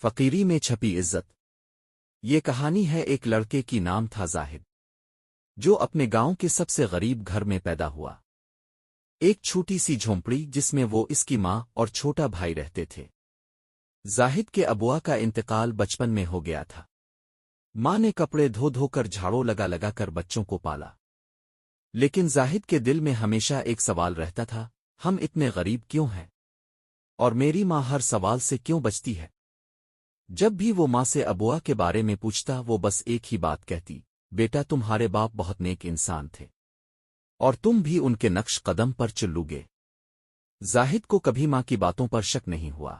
فقیری میں چھپی عزت۔ یہ کہانی ہے ایک لڑکے کی، نام تھا زاہد، جو اپنے گاؤں کے سب سے غریب گھر میں پیدا ہوا۔ ایک چھوٹی سی جھونپڑی جس میں وہ، اس کی ماں اور چھوٹا بھائی رہتے تھے۔ زاہد کے ابوا کا انتقال بچپن میں ہو گیا تھا۔ ماں نے کپڑے دھو دھو کر، جھاڑو لگا لگا کر بچوں کو پالا۔ لیکن زاہد کے دل میں ہمیشہ ایک سوال رہتا تھا، ہم اتنے غریب کیوں ہیں؟ اور میری ماں ہر سوال سے کیوں بچتی ہے؟ جب بھی وہ ماں سے ابوا کے بارے میں پوچھتا، وہ بس ایک ہی بات کہتی، بیٹا تمہارے باپ بہت نیک انسان تھے، اور تم بھی ان کے نقش قدم پر چلو گے۔ زاہد کو کبھی ماں کی باتوں پر شک نہیں ہوا،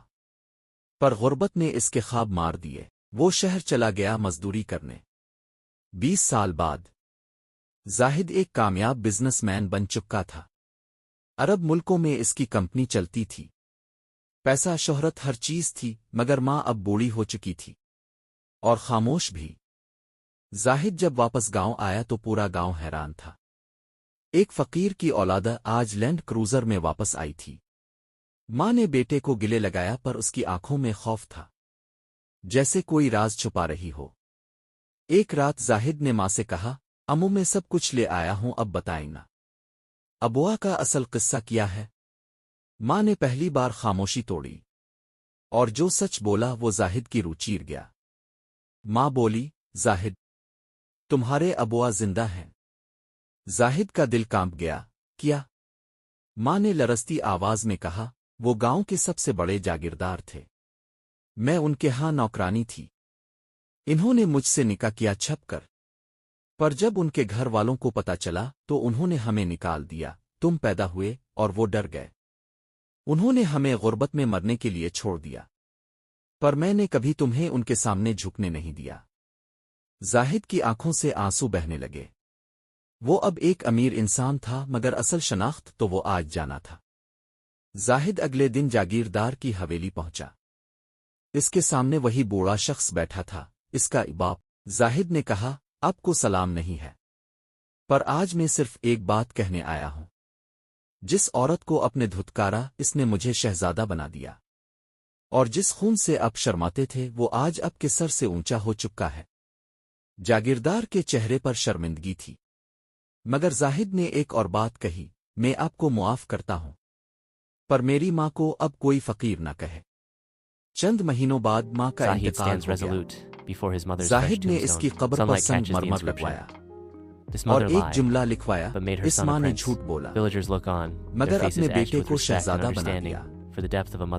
پر غربت نے اس کے خواب مار دیے۔ وہ شہر چلا گیا مزدوری کرنے۔ 20 سال بعد زاہد ایک کامیاب بزنس مین بن چکا تھا۔ عرب ملکوں میں اس کی کمپنی چلتی تھی۔ پیسہ، شہرت، ہر چیز تھی، مگر ماں اب بوڑھی ہو چکی تھی، اور خاموش بھی۔ زاہد جب واپس گاؤں آیا تو پورا گاؤں حیران تھا۔ ایک فقیر کی اولادہ آج لینڈ کروزر میں واپس آئی تھی۔ ماں نے بیٹے کو گلے لگایا، پر اس کی آنکھوں میں خوف تھا، جیسے کوئی راز چھپا رہی ہو۔ ایک رات زاہد نے ماں سے کہا، امو میں سب کچھ لے آیا ہوں، اب بتائیں نا ابوا کا اصل قصہ کیا ہے؟ ماں نے پہلی بار خاموشی توڑی، اور جو سچ بولا وہ زاہد کی روح چیر گیا۔ ماں بولی، زاہد، تمہارے ابوا زندہ ہیں۔ زاہد کا دل کانپ گیا۔ کیا؟ ماں نے لرزتی آواز میں کہا، وہ گاؤں کے سب سے بڑے جاگیردار تھے، میں ان کے ہاں نوکرانی تھی۔ انہوں نے مجھ سے نکاح کیا چھپ کر، پر جب ان کے گھر والوں کو پتا چلا تو انہوں نے ہمیں نکال دیا۔ تم پیدا ہوئے اور وہ ڈر گئے۔ انہوں نے ہمیں غربت میں مرنے کے لیے چھوڑ دیا، پر میں نے کبھی تمہیں ان کے سامنے جھکنے نہیں دیا۔ زاہد کی آنکھوں سے آنسو بہنے لگے۔ وہ اب ایک امیر انسان تھا، مگر اصل شناخت تو وہ آج جانا تھا۔ زاہد اگلے دن جاگیردار کی حویلی پہنچا۔ اس کے سامنے وہی بوڑھا شخص بیٹھا تھا، اس کا باپ۔ زاہد نے کہا، آپ کو سلام نہیں ہے، پر آج میں صرف ایک بات کہنے آیا ہوں۔ جس عورت کو اپنے دھتکارا، اس نے مجھے شہزادہ بنا دیا، اور جس خون سے آپ شرماتے تھے وہ آج آپ کے سر سے اونچا ہو چکا ہے۔ جاگیردار کے چہرے پر شرمندگی تھی، مگر زاہد نے ایک اور بات کہی، میں آپ کو معاف کرتا ہوں، پر میری ماں کو اب کوئی فقیر نہ کہے۔ چند مہینوں بعد ماں کا Zahid انتقال stands ہو گیا۔ resolute before his mother's fresh زاہد نے اس کی tombstone. قبر پر Sunlight سنگ catches the مرمر inscription. لگوایا، This اور mother ایک lied, جملہ لکھوایا، but made her us son a ماں نے prince. جھوٹ بولا، Villagers look on, their مگر faces اپنے etched بیٹے with کو respect and شہزادہ بنا understanding دیا۔ for the depth of a mother's